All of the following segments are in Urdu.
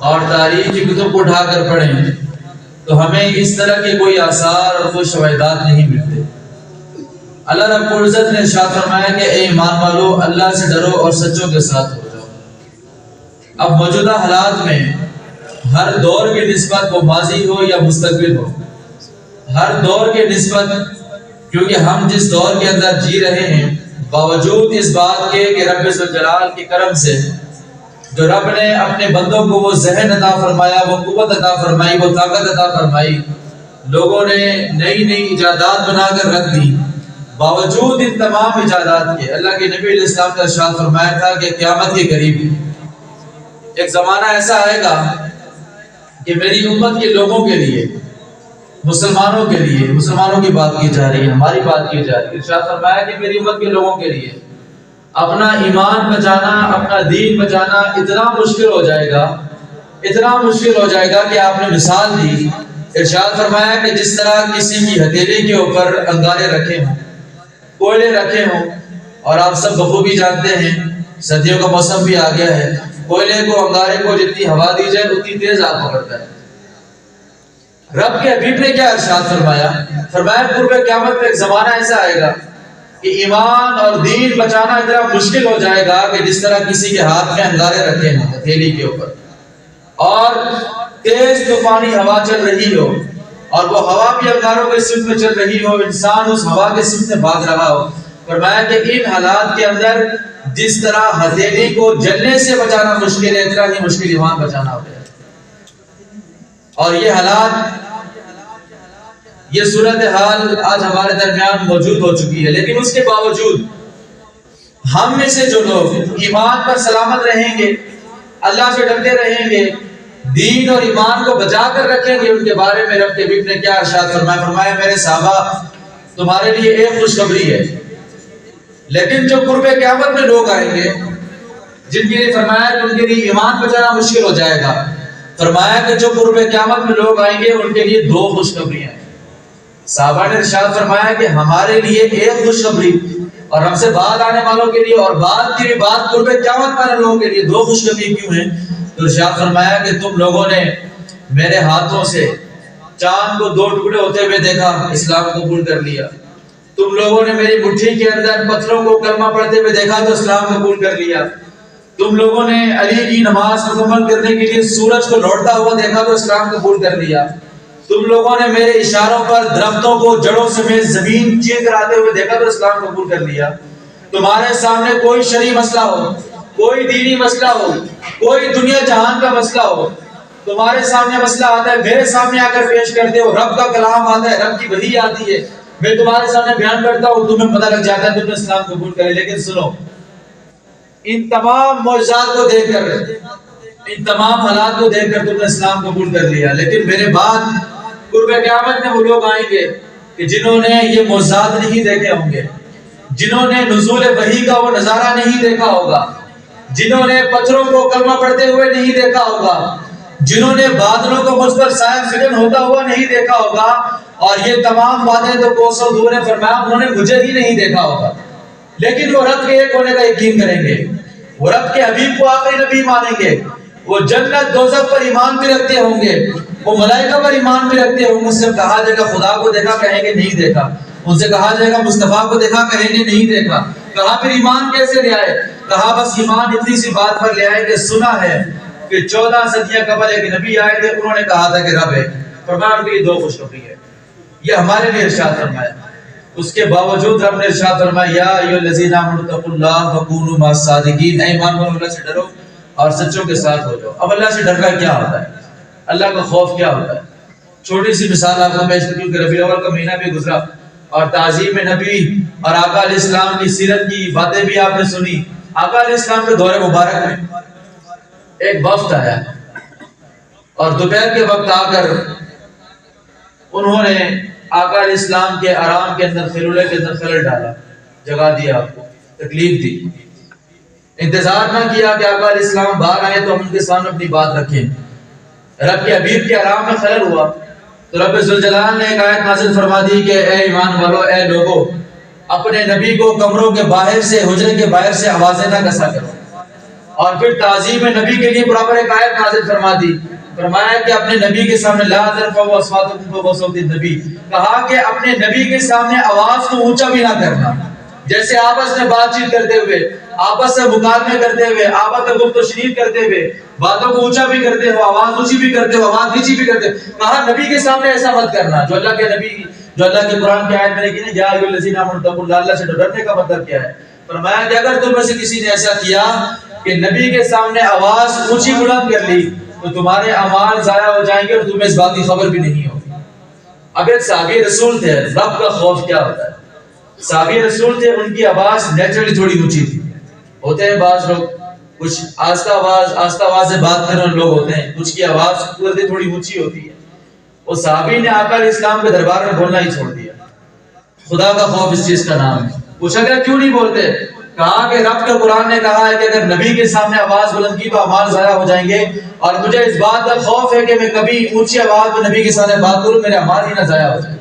اور تاریخ کی کتب کو اٹھا کر پڑھیں تو ہمیں اس طرح کے کوئی آثار اور کوئی شواہدات نہیں ملتے۔ اللہ رب العزت نے ارشاد فرمایا کہ اے ایمان والو اللہ سے ڈرو اور سچوں کے ساتھ ہو جاؤ۔ اب موجودہ حالات میں ہر دور کی نسبت وہ ماضی ہو یا مستقبل ہو، ہر دور کے نسبت، کیونکہ ہم جس دور کے اندر جی رہے ہیں، باوجود اس بات کے کہ رب ذوالجلال کے کرم سے جو رب نے اپنے بندوں کو وہ ذہن عطا فرمایا، وہ قوت عطا فرمائی، وہ طاقت عطا فرمائی، لوگوں نے نئی نئی ایجادات بنا کر رکھ دی، باوجود ان تمام ایجادات کے اللہ کے نبی علیہ السلام نے ارشاد فرمایا تھا کہ قیامت کے قریب ایک زمانہ ایسا آئے گا کہ میری امت کے لوگوں کے لیے، مسلمانوں کے لیے، مسلمانوں کی بات کی جا رہی ہے، ہماری بات کی جا رہی ہے، ارشاد فرمایا کہ میری امت کے لوگوں کے لیے اپنا ایمان بچانا، اپنا دین بچانا اتنا مشکل ہو جائے گا، اتنا مشکل ہو جائے گا کہ آپ نے مثال دی، ارشاد فرمایا کہ جس طرح کسی کی ہتھیلی کے اوپر انگارے رکھے ہوں، کوئلے رکھے ہوں، اور آپ سب بخوبی جانتے ہیں سردیوں کا موسم بھی آ گیا ہے، کوئلے کو، انگارے کو جتنی ہوا دی جائے اتنی تیز آگ پکڑتا ہے۔ رب کے حبیب نے کیا ارشاد فرمایا؟ فرمایا قرب قیامت میں ایک زمانہ ایسا آئے گا کہ ایمان اور دین بچانا اتنا مشکل ہو جائے گا کہ جس طرح کسی کے ہاتھ میں انگارے رکھے ہوں ہتھیلی کے اوپر، اور تیز طوفانی ہوا چل رہی ہو، اور وہ ہوا بھی انگاروں کے سمت میں چل رہی ہو، انسان اس ہوا کے سمت میں بھاگ رہا ہو۔ فرمایا کہ ان حالات کے اندر جس طرح ہتھیلی کو جلنے سے بچانا مشکل ہے، اتنا ہی مشکل ایمان بچانا ہو گیا۔ اور یہ حالات، یہ صورتحال آج ہمارے درمیان موجود ہو چکی ہے، لیکن اس کے باوجود ہم میں سے جو لوگ ایمان پر سلامت رہیں گے، اللہ سے ڈرتے رہیں گے، دین اور ایمان کو بچا کر رکھیں گے، ان کے بارے میں رب کے حبیب نے کیا ارشاد فرمایا؟ فرمایا میرے صحابہ تمہارے لیے ایک خوشخبری ہے، لیکن جو قرب قیامت میں لوگ آئیں گے جن کے لیے فرمایا کہ ان کے لیے ایمان بچانا مشکل ہو جائے گا، فرمایا کہ جو قرب قیامت میں لوگ آئیں گے ان کے لیے دو خوشخبریاں ہیں۔ صحابہ نے ارشاد فرمایا کہ ہمارے لیے ایک خوشخبری، اور ہم سے بعد آنے والوں کے لیے اور بعد کی بھی بات قرب قیامت والے لوگوں کے لیے دو خوشخبری کیوں ہیں؟ تو ارشاد فرمایا کہ تم لوگوں نے میرے ہاتھوں سے چاند کو دو ٹکڑے ہوتے ہوئے دیکھا، اسلام قبول کر لیا۔ تم لوگوں نے میری مٹھی کے اندر پتھروں کو کلمہ پڑھتے ہوئے دیکھا تو اسلام قبول کر لیا۔ تم لوگوں نے علی کی نماز مکمل کرنے کے لیے سورج کو لوٹتا ہوا دیکھا تو اسلام قبول کر لیا۔ تم لوگوں نے میرے اشاروں پر درختوں کو جڑوں سمیت زمین چیر کراتے ہوئے دیکھا تو اسلام قبول کر لیا۔ تمہارے سامنے کوئی شرعی مسئلہ ہو، کوئی دینی مسئلہ ہو، کوئی دنیا جہان کا مسئلہ ہو، تمہارے سامنے مسئلہ آتا ہے، میرے سامنے آ کر پیش کرتے ہو، رب کا کلام آتا ہے، رب کی وحی آتی ہے، میں تمہارے سامنے بیان کرتا ہوں، تمہیں پتہ لگ جاتا ہے تم نے اسلام قبول کرے۔ لیکن سنو، ان تمام معجزات کو دیکھ کر، ان تمام حالات کو دیکھ کر تم نے اسلام قبول کر لیا، لیکن میرے بعد قرب قیامت میں وہ لوگ آئیں گے کہ جنہوں نے یہ معجزات نہیں دیکھے ہوں گے، جنہوں نے نزول وحی کا وہ نظارہ نہیں دیکھا ہوگا، جنہوں نے پتھروں کو کلمہ پڑھتے ہوئے نہیں دیکھا ہوگا، جنہوں نے بادلوں کو مجھ پر سایہ فکن ہوتا ہوا نہیں دیکھا ہوگا، اور یہ تمام باتیں تو کوسوں دور نے فرمایا انہوں نے مجھے ہی نہیں دیکھا ہوگا، لیکن وہ رب کے ایک ہونے کا یقین کریں گے، وہ رب کے حبیب کو آخری نبی مانیں گے، وہ جنت دوزخ پر ایمان بھی رکھتے ہوں گے، وہ ملائکہ پر ایمان بھی رکھتے ہوں گے۔ اس سے کہا جائے گا خدا کو دیکھا، کہیں گے نہیں دیکھا۔ ان سے کہا جائے گا مصطفیٰ کو دیکھا، کہیں گے نہیں دیکھا۔ کہا پھر ایمان کیسے لے آئے؟ کہا بس ایمان اتنی سی بات پر لے آئے کہ سنا ہے کہ 14 صدیاں قبل ایک نبی آئے تھے، انہوں نے کہا تھا کہ رب ہے۔ فرمایا ان کی دو خوشخبری ہے، یہ ہمارے لیے ارشاد فرمایا۔ اس کے باوجود رب نے ارشاد فرمایا یا ایھا الذین آمنوا اتقوا اللہ وکونوا مع الصادقین، اے ایمان والو اللہ سے ڈرو اور سچوں کے ساتھ ہو جاؤ۔ اب اللہ سے ڈرنا کیا ہوتا ہے؟ اللہ کا خوف کیا ہوتا ہے؟ چھوٹی سی مثال آپ کو پیش کروں کہ ربیع الاول کا مہینہ بھی گزرا اور تعظیم نبی اور آقا علیہ السلام کی سیرت کی باتیں بھی آپ نے سنی۔ آقا علیہ السلام کے دور مبارک میں ایک وفد آیا اور دوپہر کے وقت آ کر انہوں نے آقا علیہ السلام کے آرام کے اندر خیلولے کے اندر خلل ڈالا، جگا دیا، آپ کو تکلیف دی، انتظار نہ کیا کہ آقا علیہ السلام باہر آئے تو ہم ان کے سامنے اپنی بات رکھیں۔ رب کے حبیب کے آرام میں خلل ہوا تو رب ذوالجلال نے ایک آیت نازل فرما دی کہ اے ایمان والو، اے لوگو، اپنے نبی کو کمروں کے باہر سے، حجرے کے باہر سے آوازیں نہ کسا کرو، اور پھر تعظیم نبی کے لیے برابر ایک آیت نازل فرما دی، فرمایا کہ اپنے نبی کے سامنے لا ترفعوا اصواتکم فوق صوت النبی، کہا کہ اپنے نبی کے سامنے آواز کو اونچا بھی نہ کرنا، جیسے آپس میں بات چیت کرتے ہوئے، آپس میں مکالمے کرتے ہوئے، آپس میں گفت و شنید کرتے ہوئے، باتوں کو اونچا بھی کرتے ہو، آواز اونچی بھی کرتے ہو، آواز نیچی بھی کرتے ہو، کہا نبی کے سامنے ایسا مت کرنا۔ جو اللہ کے نبی، جو اللہ کے قرآن کی آیت میں لکھی ہے یا ایھا الذین آمنوا اتقوا اللہ، اللہ سے ڈرنے کا مطلب کیا ہے؟ فرمایا کہ اگر تم میں سے کسی نے ایسا کیا کہ نبی کے سامنے آواز اونچی بلند کر لی تو تمہارے اعمال ضائع ہو جائیں گے اور تمہیں اس بات کی خبر بھی نہیں ہوگی۔ اب ایک صحابی رسول تھے، رب کا خوف کیا ہوتا ہے؟ صحابی رسول تھے، ان کی آواز نیچرلی تھوڑی اونچی تھی۔ ہوتے ہیں بعض لوگ کچھ آہستہ آواز سے بات کرنے والے لوگ ہوتے ہیں، کچھ کی آواز تھوڑی اونچی ہوتی ہے۔ وہ صحابی نے آقا علیہ السلام کے دربار میں بولنا ہی چھوڑ دیا۔ خدا کا خوف اس چیز کا نام ہے۔ پوچھا گیا کیوں نہیں بولتے؟ کہا کہ رب کا قرآن نے کہا ہے کہ اگر نبی کے سامنے آواز بلند کی تو اعمال ضائع ہو جائیں گے، اور مجھے اس بات کا خوف ہے کہ میں کبھی اونچی آواز میں نبی کے سامنے بات کروں، میرے اعمال ہی نہ ضائع ہو جائیں۔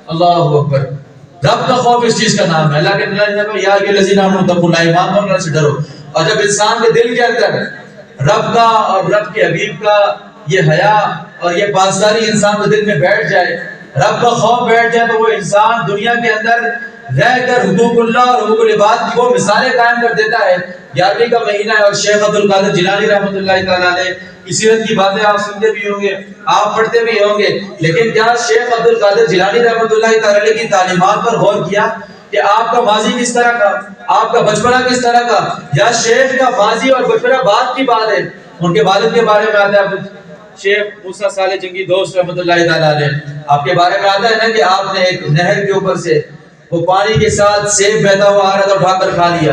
اللہ اکبر، رب کا خوف اس چیز کا نام ہے۔ اللہ کے نبی نے کہا یا ایھا الذین آمنوا اتقوا اللہ، ایمان والوں سے ڈرو۔ اور جب انسان کے دل کے اندر رب کا اور رب کے حبیب کا یہ حیا اور یہ پاسداری انسان کے دل میں بیٹھ جائے، رب کا خوف بیٹھ جائے، تو وہ انسان دنیا کے اندر رہ کر حقوق اللہ اور حقوق العباد کی وہ مثالیں قائم کر دیتا ہے۔ 11ویں کا مہینہ ہے اور شیخ عبد القادر جیلانی رحمۃ اللہ تعالیٰ علیہ کی سیرت کی باتیں آپ سنتے بھی ہوں گے، آپ پڑھتے بھی ہوں گے، لیکن کیا شیخ عبد القادر جیلانی رحمۃ اللہ تعالیٰ علیہ کی تعلیمات پر غور کیا کہ آپ کا ماضی کس طرح کا، آپ کا بچپنا کس طرح کا؟ یا شیخ کا ماضی اور بچپنا بعد کی بات ہے، ان کے والد کے بارے میں آتا ہے شیخ موسیٰ صالح جنگی دوست رحمۃ اللہ تعالیٰ علیہ، آپ کے بارے میں آتا ہے نا کہ آپ نے ایک نہر کے اوپر سے وہ پانی کے ساتھ سیب بہتا ہوا آ رہا تھا، اٹھا کر کھا لیا۔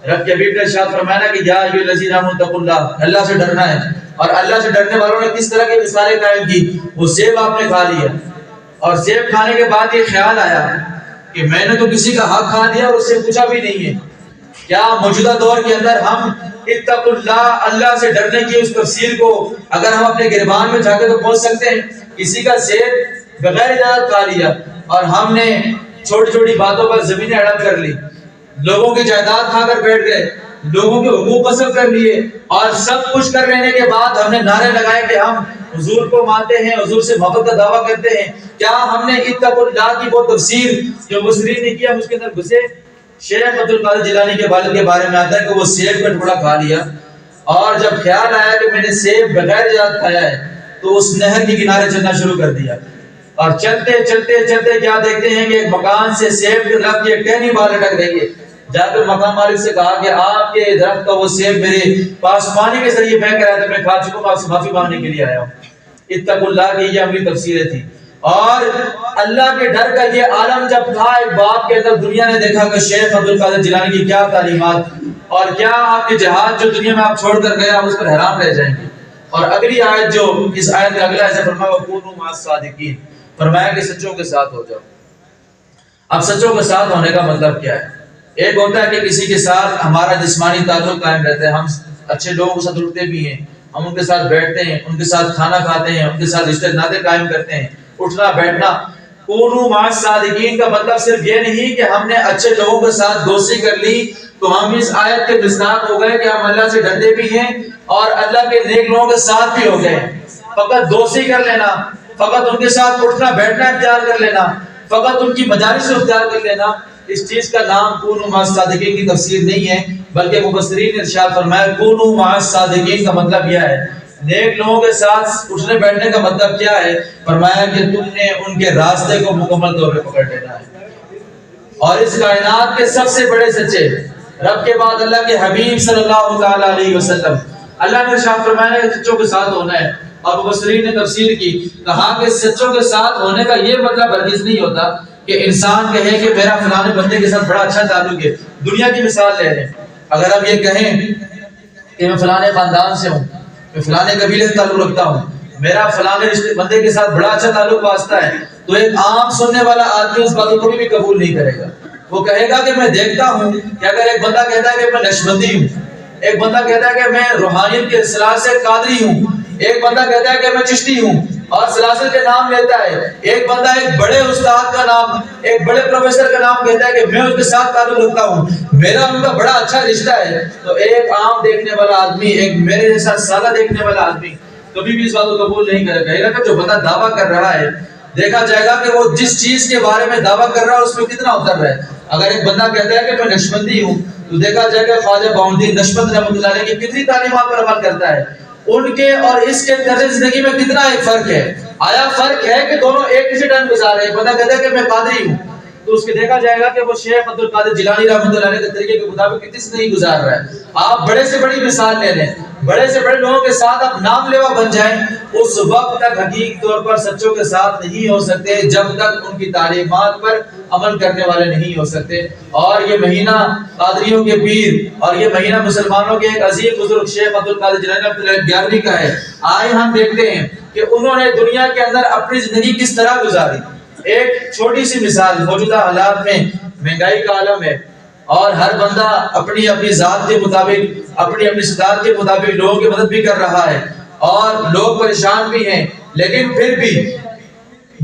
رب کے حبیب نے ارشاد فرمایا نا کہ یا ایھا الذین آمنوا اتقوا اللہ، اللہ سے ڈرنا ہے۔ اور اللہ سے ڈرنے والوں نے کس طرح کی مثالیں قائم کی؟ وہ سیب آپ نے کھا لیا، اور سیب کھانے کے بعد یہ خیال آیا کہ میں نے تو کسی کا حق کھا لیا اور اس سے پوچھا بھی نہیں ہے۔ کیا موجودہ دور کے اندر ہم اتقوا اللہ، اللہ سے ڈرنے کی اس تفسیر کو اگر ہم اپنے گریبان میں جا کے تو پہنچ سکتے ہیں؟ کسی کا سیب بغیر اجازت کھا لیا، اور ہم نے چھوٹی چھوٹی باتوں پر زمینیں ہڑپ کر لی، لوگوں کی جائیداد کھا کر بیٹھ گئے، لوگوں کے حقوق غصب کر لیے، اور سب کچھ کر لینے کے بعد ہم نے نعرے لگائے کہ ہم حضور کو مانتے ہیں، حضور سے محبت کا دعویٰ کرتے ہیں۔ کیا ہم نے اتقوا اللہ کی وہ تفسیر جو مفسرین نے کیا ہم اس کے اندر گھسے؟ شیخ عبد القادر جیلانی کے والد کے بارے میں آتا ہے کہ وہ سیب کا ٹکڑا کھا لیا، اور جب خیال آیا کہ میں نے سیب بغیر اجازت کھایا ہے تو اس نہر کے کنارے چلنا شروع کر دیا، اور چلتے چلتے چلتے کیا دیکھتے ہیں کہ ایک مکان سے سیب کے درخت کی ایک ٹہنی باہر لٹک رہی ہے۔ جا کر مکان مالک سے کہا کہ آپ کے درخت کا وہ سیب میرے پاس پانی کے ذریعے بہہ کر آیا تھا، میں کھا چکا ہوں، آپ سے معافی مانگنے کے لیے آیا ہوں۔ اتقوا اللہ کی یہ عملی تفسیریں تھی۔ اور اللہ کے ڈر کا یہ عالم جب تھا ایک باپ کے اندر، دنیا نے دیکھا کہ شیخ عبد القادر جیلانی کی کیا تعلیمات اور کیا آپ کے جہاد جو دنیا میں آپ چھوڑ کر گئے، آپ اس پر حیران رہ جائیں گے۔ اور اگلی آیت جو اس آیت میں اگلا ایسا فرمایا وَكُونُوا مَعَ الصَّادِقِينَ، فرمایا کہ سچوں کے ساتھ ہو جاؤ۔ اب سچوں کے ساتھ ہونے کا مطلب کیا ہے؟ ایک ہوتا ہے کہ کسی کے ساتھ ہمارا جسمانی تعلق قائم رہتا ہے، ہم اچھے لوگوں کے ساتھ اٹھتے بھی ہیں، ہم ان کے ساتھ بیٹھتے ہیں، ان کے ساتھ کھانا کھاتے ہیں، ان کے ساتھ رشتے ناطے قائم کرتے ہیں، اٹھنا بیٹھنا۔ کونوا مع الصادقین کا مطلب صرف یہ نہیں کہ ہم نے اچھے لوگوں کے ساتھ دوستی کر لی تو ہم اس آیت کے مصداق ہو گئے کہ ہم اللہ سے ڈرتے بھی ہیں اور اللہ کے نیک لوگوں کے ساتھ بھی ہو گئے۔ فقط دوستی کر لینا، فقط ان کے ساتھ اٹھنا بیٹھنا اختیار کر لینا، فقط ان کی مجالس اختیار کر لینا، اس چیز کا نام کونوا مع الصادقین کی تفسیر نہیں ہے، بلکہ مفسرین نے ارشاد فرمایا کونوا مع الصادقین کا مطلب یہ ہے، نیک لوگوں کے ساتھ اٹھنے بیٹھنے کا مطلب کیا ہے؟ فرمایا کہ تم نے ان کے راستے کو مکمل طور پہ پکڑ لینا ہے۔ اور اس کائنات کے سب سے بڑے سچے رب کے بعد اللہ کے حبیب صلی اللہ تعالی علیہ وسلم، اللہ نے ارشاد فرمایا کہ سچوں کے ساتھ ہونا ہے۔ اور مفسرین نے تفسیر کی، کہا کہ سچوں کے ساتھ ہونے کا یہ مطلب ہرگز نہیں ہوتا کہ انسان کہے کہ میرا فلانے بندے کے ساتھ بڑا اچھا تعلق ہے۔ دنیا کی مثال لے رہے ہیں، اگر ہم یہ کہیں کہ میں فلانے خاندان سے ہوں، میں فلانے قبیلے سے تعلق رکھتا ہوں، میرا فلانے بندے کے ساتھ بڑا اچھا تعلق واسطہ ہے، تو ایک عام سننے والا آدمی اس بات کو بھی قبول نہیں کرے گا۔ وہ کہے گا کہ میں دیکھتا ہوں کہ اگر ایک بندہ کہتا ہے کہ میں نقشبندی ہوں، ایک بندہ کہتا ہے کہ میں روحانیت کے اصطلاح سے قادری ہوں، ایک بندہ کہتا ہے کہ میں چشتی ہوں، اور سلاسل کے نام لیتا ہے. ایک بندہ ایک بڑے استاد کا نام، ایک بڑے پروفیسر کا نام کہتا ہے کہ میں اس کے ساتھ تعلق رکھتا ہوں، میرا ان کا بڑا اچھا رشتہ ہے. تو ایک عام دیکھنے والا آدمی، ایک میرے جیسا سادہ دیکھنے والا آدمی کبھی بھی اس بات کو قبول نہیں کرے گا. کہے گا کہ جو بندہ دعویٰ کر رہا ہے، دیکھا جائے گا کہ وہ جس چیز کے بارے میں دعویٰ کر رہا ہے اس میں کتنا اتر رہا ہے. اگر ایک بندہ کہتا ہے کہ میں نقشبندی ہوں، تو دیکھا جائے گا خواجہ باؤنڈی نقشبند رحمۃ اللہ علیہ کی کتنی تعلیمات پر عمل کرتا ہے. ان کے اور اس کے طرز زندگی میں کتنا ایک فرق ہے. آیا فرق ہے کہ دونوں ایک ہی ٹائم گزار رہے ہیں؟ بندہ کہتا ہے کہ میں قادری ہوں، تو اس کے دیکھا جائے گا کہ وہ شیخ عبد القادر جیلانی رحمۃ اللہ علیہ کے طریقے کے مطابق کتنی زندگی گزار رہا ہے. آپ بڑے سے بڑی مثال لے لیں، بڑے سے بڑے لوگوں کے ساتھ آپ نام لیوا بن جائیں، اس وقت تک حقیقی طور پر سچوں کے ساتھ نہیں ہو سکتے جب تک ان کی تعلیمات پر عمل کرنے والے نہیں ہو سکتے. اور یہ مہینہ قادریوں کے پیر اور یہ مہینہ مسلمانوں کے ایک عظیم بزرگ شیخ عبد القادر جیلانی رحمۃ اللہ 11ویں کا ہے. آئے ہم دیکھتے ہیں کہ انہوں نے دنیا کے اندر اپنی زندگی کس طرح گزاری. ایک چھوٹی سی مثال، موجودہ حالات میں مہنگائی کا عالم ہے اور ہر بندہ اپنی اپنی ذات کے مطابق، اپنی اپنی استطاعت کے مطابق لوگوں کی مدد بھی کر رہا ہے اور لوگ پریشان بھی ہیں. لیکن پھر بھی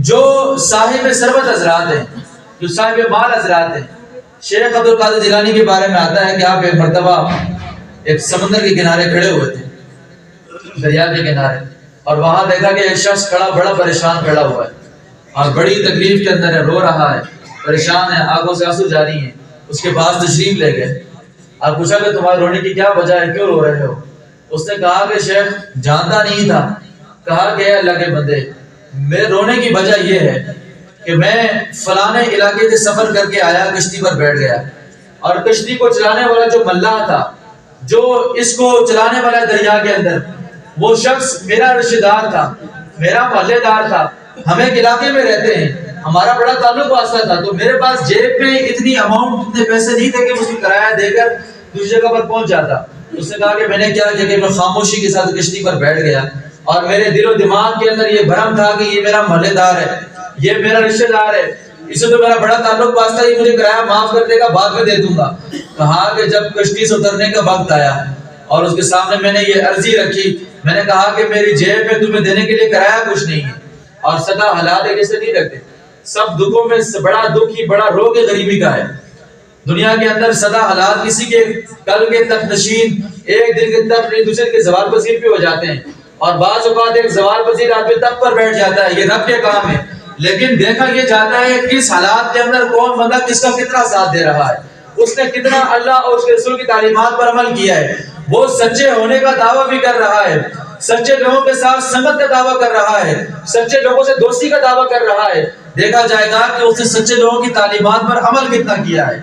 جو صاحب ثروت حضرات ہیں، جو صاحب مال حضرات ہیں، شیخ عبد القادر جیلانی کے بارے میں آتا ہے کہ آپ ایک مرتبہ ایک سمندر کے کنارے کھڑے ہوئے تھے، دریا کے کنارے، اور وہاں دیکھا کہ ایک شخص کھڑا بڑا پریشان کھڑا ہوا ہے اور بڑی تکلیف کے اندر ہے، رو رہا ہے، پریشان ہے، آنکھوں سے آنسو جاری ہیں. اس کے پاس تشریف لے گئے. آپ پوچھا کہ تمہارے رونے کی کیا وجہ ہے، کیوں رو رہے ہو؟ اس نے کہا کہ شیخ جانتا نہیں تھا. کہا کہ اے اللہ کے بندے، میرے رونے کی وجہ یہ ہے کہ میں فلانے علاقے سے سفر کر کے آیا، کشتی پر بیٹھ گیا اور کشتی کو چلانے والا جو ملاح تھا، جو اس کو چلانے والا دریا کے اندر، وہ شخص میرا رشتہ دار تھا، میرا محلے دار تھا. ہم ایک علاقے میں رہتے ہیں، ہمارا بڑا تعلق واسطہ تھا، تو میرے پاس جیب میں اتنی اماؤنٹ، اتنے پیسے نہیں تھے کہ اس کو کرایہ دے کر دوسری جگہ پر پہنچ جاتا. اس نے کہا کہ میں نے کیا کیا کہ میں خاموشی کے ساتھ کشتی پر بیٹھ گیا اور میرے دل و دماغ کے اندر یہ بھرم تھا کہ یہ میرا محلے دار ہے، یہ میرا رشتہ دار ہے، اسے تو میرا بڑا تعلق واسطہ، یہ مجھے کرایہ معاف کر دے گا، بعد میں دے دوں گا. کہا کہ جب کشتی سے اترنے کا وقت آیا اور اس کے سامنے میں نے یہ عرضی رکھی، میں نے کہا کہ میری جیب میں تمہیں دینے کے لیے کرایہ کچھ نہیں ہے اور سدا حالات ایک جیسے نہیں رکھتے. سب دکھوں میں سے بڑا دکھ ہی بڑا روگ غریبی کا ہے. دنیا کے اندر سدا حالات کسی کے کل کے تک نشین، ایک دن کے تک نہیں، دوسرے کے زوال پذیر بھی ہو جاتے ہیں اور بعض اوقات ایک زوال پذیر آدمی تک پر بیٹھ جاتا ہے، یہ رب کے کام ہے. لیکن دیکھا یہ جاتا ہے کس حالات کے اندر کون بندہ کس کا کتنا ساتھ دے رہا ہے، اس نے کتنا اللہ اور اس کے رسول کی تعلیمات پر عمل کیا ہے. وہ سچے ہونے کا دعویٰ بھی کر رہا ہے، سچے لوگوں کے ساتھ سنگت کا دعویٰ کر رہا ہے، سچے لوگوں سے دوستی کا دعویٰ کر رہا ہے. دیکھا جائے گا کہ اس نے سچے لوگوں کی تعلیمات پر عمل کتنا کیا ہے.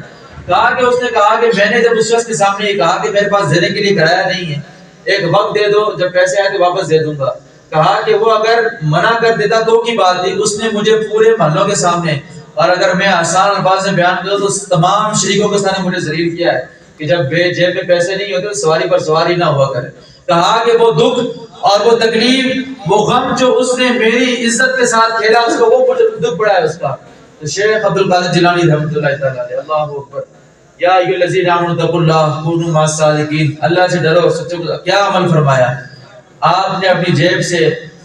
کہا کہ اس نے کہا کہ میں نے جب اس شخص کے سامنے یہ کہا کہ میرے پاس دینے کے لیے کرایہ نہیں ہے، ایک وقت دے دو، جب پیسے آئے تو واپس دے دوں گا. کہا کہ وہ اگر منع کر دیتا تو کی بات تھی، اس نے مجھے پورے محلوں کے سامنے، اور اگر میں آسان الفاظ میں بیان کروں تو تمام شریکوں کے سامنے مجھے ذلیل کیا ہے کہ جب جیب میں پیسے نہیں ہوتے سواری پر سواری نہ ہوا کرے. کہا کہ وہ دکھ اور وہ تکلیف، وہ غم جو اس نے میری عزت کے ساتھ کھیلا، اس کو وہ مجھے دکھ بڑا ہے اس کا. تو شیخ عبد القادر جیلانی رحمۃ اللہ تعالی علیہ، اللہ اکبر، یا ایھا الذین آمنوا اتقوا اللہ کونوا مع الصادقین، اللہ سے ڈرو، سچوں کا کیا عمل فرمایا. آپ نے اپنی جیب سے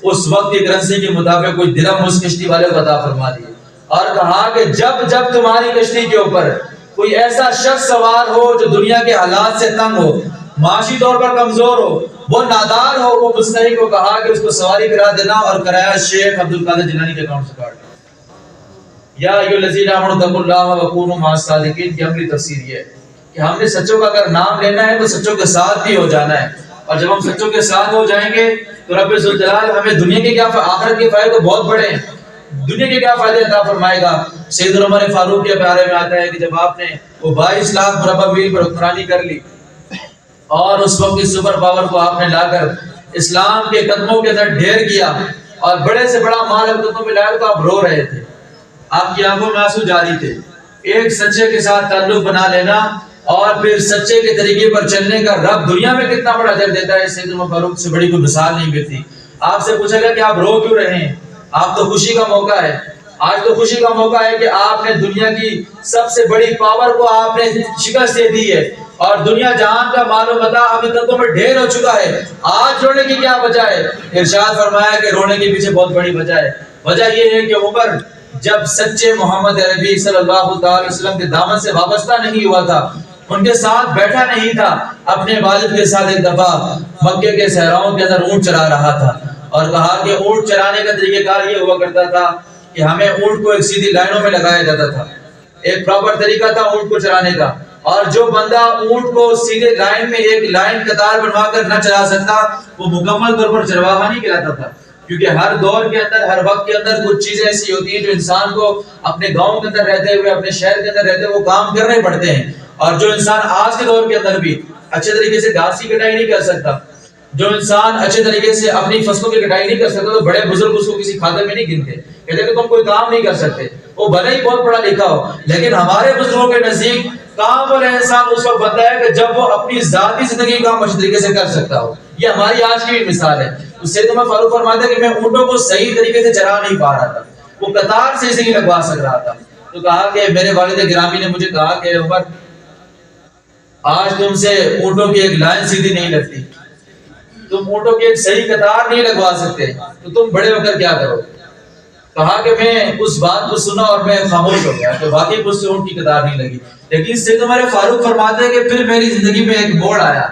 اس وقت کی کرنسی کے مطابق کوئی درہم اس کشتی والے کو عطا فرما دی اور کہا کہ جب جب تمہاری کشتی کے اوپر کوئی ایسا شخص سوار ہو جو دنیا کے حالات سے تنگ ہو، معاشی طور پر کمزور ہو، وہ نادار ہو، وہ مستحق کو کہا کہ اس کو سواری کرا دینا اور کرایہ شیخ عبد القادر جیلانی کے اکاؤنٹ سے کاٹ دینا. یا ایھا الذین آمنوا اتقوا اللہ وکونوا مع الصادقین کی عملی تفسیر یہ ہے کہ ہم نے سچوں کا اگر نام لینا ہے تو سچوں کے ساتھ بھی ہو جانا ہے، اور جب ہم سچوں کے ساتھ ہو جائیں گے تو رب ذوالجلال ہمیں دنیا کے کیا آخرت کے فائدے بہت بڑے ہیں. دنیا کے کیا فائدے عطا فرمائے گا. سیدنا عمر فاروق کے بارے میں آتا ہے کہ جب آپ نے وہ 22 لاکھ مربع میل پر حکمرانی کر لی اور اس وقت کی سپر پاور کو آپ نے لا کر اسلام کے قدموں کے اندر ڈھیر کیا اور بڑے سے بڑا مال قدموں میں لایا تو آپ رو رہے تھے، آپ کی آنکھوں میں آنسو جاری تھے. ایک سچے کے ساتھ تعلق بنا لینا اور پھر سچے کے طریقے پر چلنے کا رب دنیا میں کتنا بڑا اجر دیتا ہے، سیدنا عمر فاروق سے بڑی کوئی مثال نہیں ملتی. آپ سے پوچھا گیا کہ آپ رو کیوں رہے ہیں، آپ تو خوشی کا موقع ہے، آج تو خوشی کا موقع ہے کہ آپ نے دنیا کی سب سے بڑی پاور کو آپ نے شکست دے دی ہے. اور دنیا جہان کا مال و متاع ابھی تک میں ڈھیر ہو چکا ہے، آج رونے کی کیا وجہ ہے؟ ارشاد فرمایا کہ رونے کے پیچھے بہت بڑی وجہ ہے۔ وجہ یہ ہے کہ عمر جب سچے محمد عربی صلی اللہ علیہ وسلم کے دامن سے وابستہ نہیں ہوا تھا، ان کے ساتھ بیٹھا نہیں تھا، اپنے والد کے ساتھ ایک دفعہ مکے کے صحراؤں کے اندر اونٹ چلا رہا تھا، اور کہا کہ اونٹ چلانے کا طریقہ کار یہ ہوا کرتا تھا کہ ہمیں اونٹ کو ایک سیدھی لائنوں میں لگایا جاتا تھا، ایک پراپر طریقہ تھا اونٹ کو چلانے کا، اور جو بندہ اونٹ کو سیدھے لائن میں ایک لائن قطار بنوا کر نہ چلا سکتا وہ مکمل طور پر چرواہا نہیں کہلاتا تھا، کیونکہ ہر دور کے اندر ہر وقت کے اندر کچھ چیزیں ایسی ہوتی ہیں جو انسان کو اپنے گاؤں کے اندر رہتے ہوئے اپنے شہر کے اندر رہتے ہوئے وہ کام کرنے پڑتے ہیں، اور جو انسان آج کے دور کے اندر بھی اچھے طریقے سے گھاس کی کٹائی نہیں کر سکتا، جو انسان اچھے طریقے سے اپنی فصلوں کی کٹائی نہیں کر سکتا، تو بڑے بزرگ اس کو کسی کھاتے میں نہیں گنتے، کہتے ہیں کہ تم کوئی کام نہیں کر سکتے، وہ بھلے ہی بہت پڑھا لکھا ہو، لیکن ہمارے بزرگوں کے نزدیک کام والا انسان اس وقت بنتا ہے کہ جب وہ اپنی ذاتی زندگی کا اچھے طریقے سے کر سکتا ہو۔ یہ ہماری آج کی بھی مثال ہے۔ اس سے تو میں فاروق فرماتا ہے کہ میں اونٹوں کو صحیح طریقے سے چلا نہیں پا رہا تھا، وہ قطار سے نہیں لگوا سک رہا تھا، تو کہا کہ میرے والد گرامی نے مجھے کہا کہ عمر آج تم سے اونٹوں کی ایک لائن سیدھی نہیں لگتی، تم اونٹوں کی ایک صحیح قطار نہیں لگوا سکتے، تو تم بڑے ہو کر کیا کرو؟ کہا کہ میں اس بات کو سنا اور میں خاموش ہو گیا کہ واقعی مجھ سے اونٹ کی قطار نہیں لگی، لیکن سید عمر فاروق فرماتے ہیں کہ پھر میری زندگی میں ایک موڑ آیا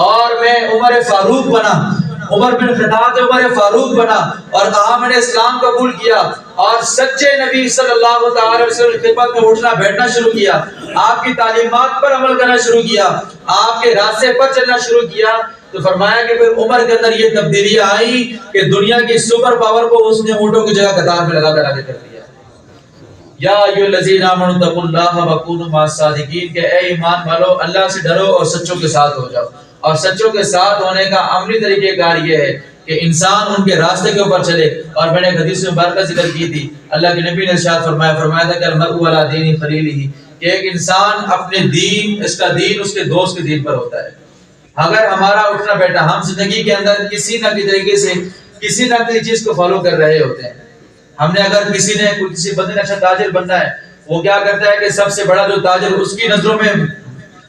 اور میں عمر فاروق بنا، عمر بن خطاب عمر فاروق بنا، اور کہا میں نے اسلام قبول کیا اور سچے نبی صلی اللہ تعالی وسلم کی خدمت میں اٹھنا بیٹھنا شروع کیا، آپ کی تعلیمات پر عمل کرنا شروع کیا، آپ کے راستے پر چلنا شروع کیا، تو فرمایا کہ پھر عمر کے اندر یہ تبدیلیاں آئی کہ دنیا کی سپر پاور کو اس نے اونٹوں کی جگہ قطار میں لگا کر آگے کر دیا۔ یا ایھا الذین آمنوا اتقوا اللہ وکونوا مع الصادقین، کہ اے ایمان والو اللہ سے ڈرو اور سچوں کے ساتھ ہو جاؤ، اور سچوں کے ساتھ ہونے کا عملی طریقہ کار یہ ہے کہ انسان ان کے راستے کے اوپر چلے، اور میں نے حدیث مبارکہ ذکر کی تھی، اللہ کے نبی نے ارشاد فرمایا تھا کہ المرء علی دین خلیلہ، کہ ایک انسان اپنے دین، اس کا دین اس کے دوست کے دین پر ہوتا ہے۔ اگر ہمارا اٹھنا بیٹھنا ہم زندگی کے اندر کسی نہ کسی طریقے سے کسی نہ کسی چیز کو فالو کر رہے ہوتے ہیں، ہم نے اگر کسی بندے نے اچھا تاجر بننا ہے، وہ کیا کرتا ہے کہ سب سے بڑا جو تاجر اس کی نظروں میں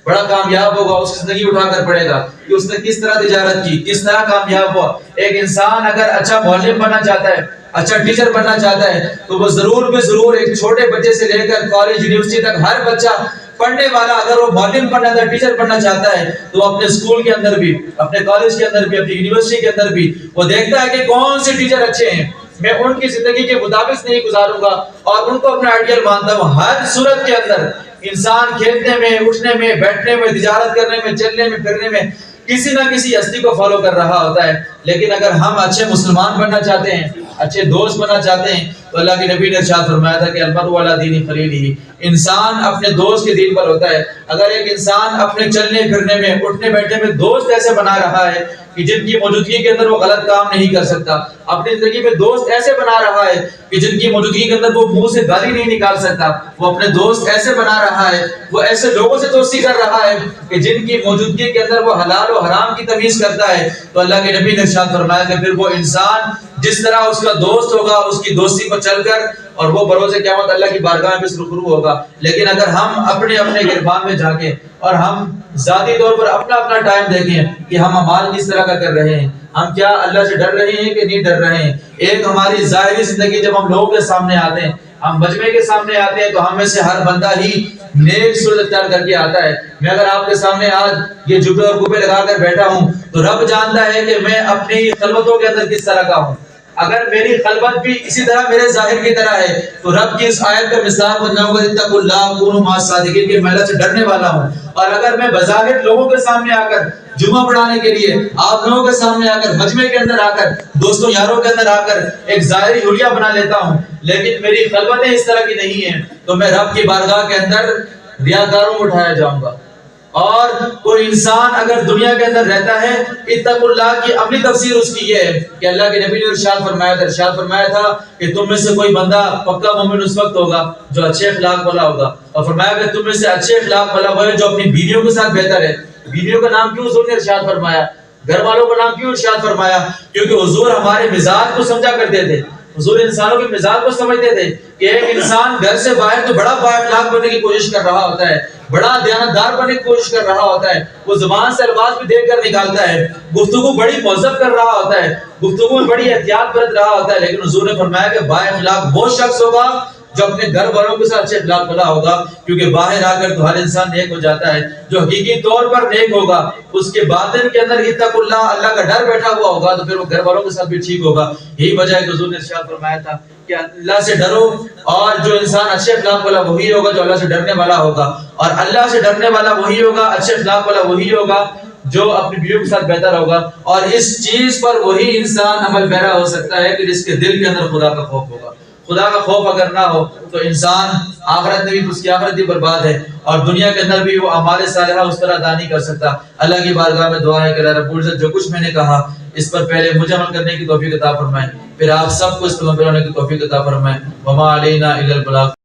بڑا کامیاب ہوگا اس کی زندگی اٹھا کر پڑے گا کہ اس نے کس طرح تجارت کی، کس طرح کامیاب ہوا۔ ایک انسان اگر اچھا معلم بننا چاہتا ہے، اچھا ٹیچر بننا چاہتا ہے، تو وہ ضرور بے ضرور ایک چھوٹے بچے سے لے کر کالج یونیورسٹی تک ہر بچہ پڑھنے والا اگر وہ معلم بننا چاہتا ہے، ٹیچر بننا چاہتا ہے، تو اپنے اسکول کے اندر بھی، اپنے کالج کے اندر بھی، اپنی یونیورسٹی کے اندر بھی وہ دیکھتا ہے کہ کون سے ٹیچر اچھے ہیں، میں ان کی زندگی کے مطابق نہیں گزاروں گا اور ان کو اپنا آئیڈیل مانتا ہوں۔ ہر صورت کے اندر انسان کھیلنے میں، اٹھنے میں، بیٹھنے میں، تجارت کرنے میں، چلنے میں، پھرنے میں کسی نہ کسی ہستی کو فالو کر رہا ہوتا ہے، لیکن اگر ہم اچھے مسلمان بننا چاہتے ہیں، اچھے دوست بننا چاہتے ہیں، تو اللہ کے نبی نے ارشاد فرمایا تھا کہ المرء علی دین خلیلہ، انسان اپنے دوست کے دین پر ہوتا ہے۔ اگر ایک انسان اپنے چلنے پھرنے میں، اٹھنے بیٹھنے میں دوست ایسے بنا رہا ہے کہ جن کی موجودگی کے اندر وہ غلط کام نہیں کر سکتا، اپنی زندگی میں دوست ایسے بنا رہا ہے کہ جن کی موجودگی کے اندر وہ منہ سے گالی نہیں نکال سکتا، وہ اپنے دوست ایسے بنا رہا ہے، وہ ایسے لوگوں سے دوستی کر رہا ہے کہ جن کی موجودگی کے اندر وہ حلال و حرام کی تمیز کرتا ہے، تو اللہ کے نبی نے ارشاد فرمایا کہ پھر وہ انسان جس طرح اس کا دوست ہوگا اس کی دوستی پر چل کر، اور وہ بروز قیامت اللہ کی بارگاہ میں سرخرو ہوگا۔ لیکن اگر ہم اپنے اپنے گربان میں جا کے اور ہم ذاتی طور پر اپنا اپنا ٹائم دیکھیں کہ ہم اعمال کس طرح کا کر رہے ہیں، ہم کیا اللہ سے ڈر رہے ہیں کہ نہیں ڈر رہے ہیں۔ ایک ہماری ظاہری زندگی جب ہم لوگوں کے سامنے آتے ہیں، ہم مجمع کے سامنے آتے ہیں، تو ہم میں سے ہر بندہ ہی نیک صورت اختیار کر کے آتا ہے۔ میں اگر آپ کے سامنے آج یہ جبے اور کپے لگا کر بیٹھا ہوں تو رب جانتا ہے کہ میں اپنی خلوتوں کے اندر کس طرح کا ہوں۔ اگر میری خلوت بھی اسی طرح میرے ظاہر کی طرح ہے تو رب کی اس آیت کا مصداق بناؤں گا اتقوا اللہ کونوا مع الصادقین، کہ میں اللہ سے ڈرنے والا ہوں۔ اور اگر میں بظاہر لوگوں کے سامنے آ کر جمعہ پڑھانے کے لیے، آپ لوگوں کے سامنے آ کر، مجمع کے اندر آ کر، دوستوں یاروں کے اندر آ کر ایک ظاہری حلیہ بنا لیتا ہوں، لیکن میری خلوتیں اس طرح کی نہیں ہیں، تو میں رب کی بارگاہ کے اندر ریاکاروں میں اٹھایا جاؤں گا۔ اور کوئی انسان اگر دنیا کے اندر رہتا ہے، اتقوا اللہ کی عملی تفسیر اس کی یہ ہے کہ اللہ کے نبی نے ارشاد فرمایا تھا کہ تم میں سے کوئی بندہ پکا مومن اس وقت ہوگا جو اچھے اخلاق والا ہوگا، اور فرمایا کہ تم میں سے اچھے اخلاق والا وہ ہے جو اپنی بیویوں کے ساتھ بہتر ہے۔ بیویوں کا نام کیوں حضور نے ارشاد فرمایا، گھر والوں کا نام کیوں ارشاد فرمایا؟ کیونکہ حضور ہمارے مزاج کو سمجھا کرتے تھے، حضور انسانوں کے مزاج کو سمجھتے تھے کہ ایک انسان گھر سے باہر تو بڑا با اخلاق بننے کی کوشش کر رہا ہوتا ہے، بڑا دیانتدار بننے کی کوشش کر رہا ہوتا ہے، وہ زبان سے الفاظ بھی دیکھ کر نکالتا ہے، گفتگو بڑی مہذب کر رہا ہوتا ہے، گفتگو میں بڑی احتیاط برت رہا ہوتا ہے، لیکن حضور نے فرمایا کہ با اخلاق وہ شخص ہوگا جو اپنے گھر والوں کے ساتھ اچھے اخلاق والا ہوگا، کیونکہ باہر آ کر تو ہر انسان نیک ہو جاتا ہے، جو حقیقی طور پر نیک ہوگا اس کے باطن کے اندر اتقوا اللہ، اللہ کا ڈر بیٹھا ہوا ہوگا، تو پھر وہ گھر والوں کے ساتھ بھی ٹھیک ہوگا۔ یہی وجہ ہے کہ حضور نے ارشاد فرمایا تھا کہ اللہ سے ڈرو، اور جو انسان اچھے اخلاق والا وہی ہوگا جو اللہ سے ڈرنے والا ہوگا، اور اللہ سے ڈرنے والا وہی ہوگا، اچھے اخلاق والا وہی ہوگا جو اپنی بیوی کے ساتھ بہتر ہوگا، اور اس چیز پر وہی انسان عمل پیرا ہو سکتا ہے کہ جس کے دل کے اندر خدا کا خوف ہوگا۔ خدا کا خوف اگر نہ ہو تو انسان آخرت میں بھی، اس کی آخرت بھی برباد ہے، اور دنیا کے اندر بھی وہ اعمال صالحہ اس طرح ادا نہیں کر سکتا۔ اللہ کی بارگاہ میں دعا ہے کہ اللہ رب العزت جو کچھ میں نے کہا اس پر پہلے مجھے عمل کرنے کی توفیق عطا فرمائے، پھر آپ سب کو اس پر عمل کرنے کی توفیق عطا فرمائے۔ وما علینا الا البلاغ۔